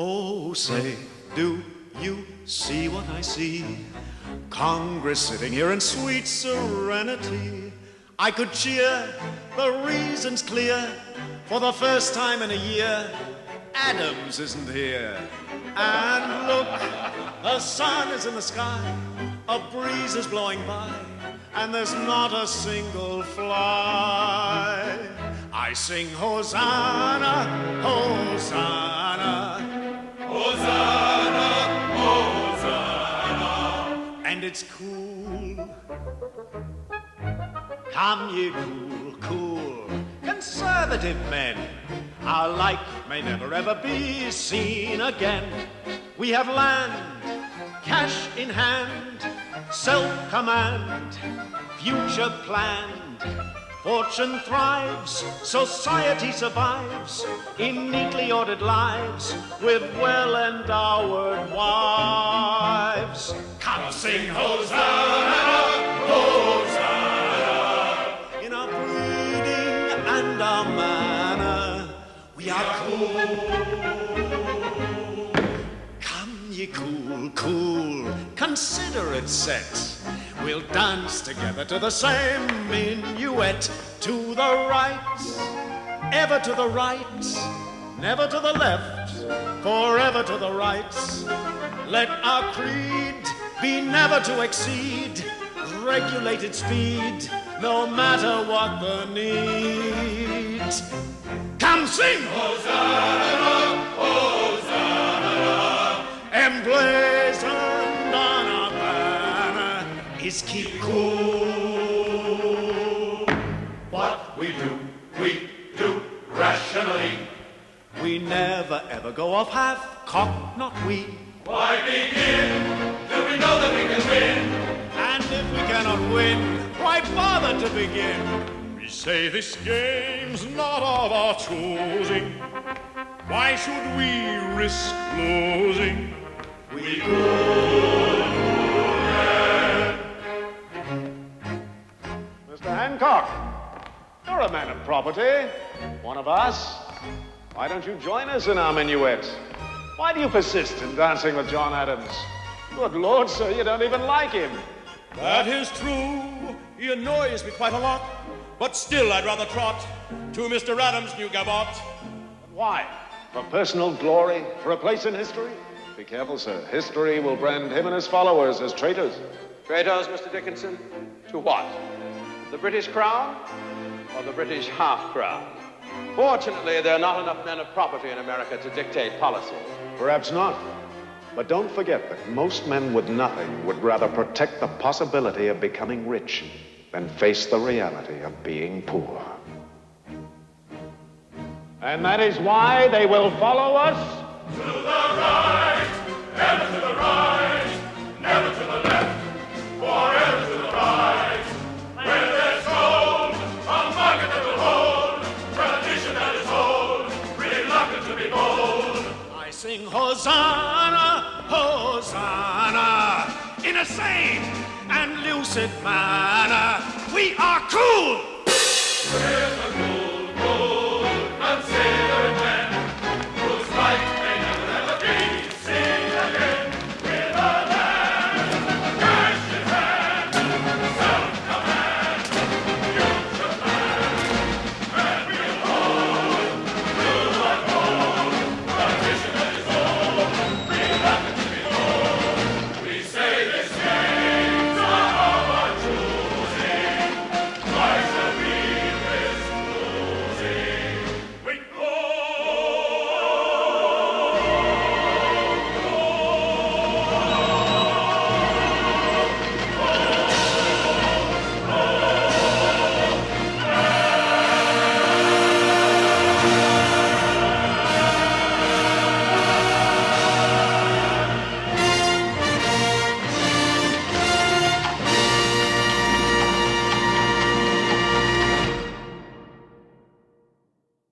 Oh, say, do you see what I see? Congress sitting here in sweet serenity. I could cheer, the reason's clear. For the first time in a year, Adams isn't here. And look, the sun is in the sky, a breeze is blowing by, and there's not a single fly. I sing Hosanna, Hosanna, Hosanna, Hosanna. And it's cool. Come ye cool, cool, conservative men. Our like may never ever be seen again. We have land, cash in hand, self-command, future planned. Fortune thrives, society survives in neatly ordered lives with well-endowed wives. Come sing Hosanna, Hosanna. In our breeding and our manner, we are cool. Come ye cool, cool, considerate set. We'll dance together to the same minuet. To the right, ever to the right, never to the left, forever to the right. Let our creed be never to exceed regulated speed, no matter what the need. Come sing! Hosanna, Hosanna, emblazoned on our banner is keep cool. What we do rationally. We never ever go off half-cocked, not we. Why begin till we know that we can win? And if we cannot win, why bother to begin? We say this game's not of our choosing. Why should we risk losing? We cool men. Mr. Hancock, you're a man of property, one of us. Why don't you join us in our minuet? Why do you persist in dancing with John Adams? Good Lord, sir, you don't even like him. That is true. He annoys me quite a lot. But still, I'd rather trot to Mr. Adams' new gavotte. Why? For personal glory? For a place in history? Be careful, sir. History will brand him and his followers as traitors. Traitors, Mr. Dickinson? To what? The British Crown or the British half-crown? Fortunately, there are not enough men of property in America to dictate policy. Perhaps not. But don't forget that most men with nothing would rather protect the possibility of becoming rich than face the reality of being poor. And that is why they will follow us To the right, ever to the right, never to the left, forever to the right. Where there's gold, a market that will hold, tradition that is old, reluctant to be bold. I sing Hosanna, Hosanna, in a sane and lucid manner. We are cool. With a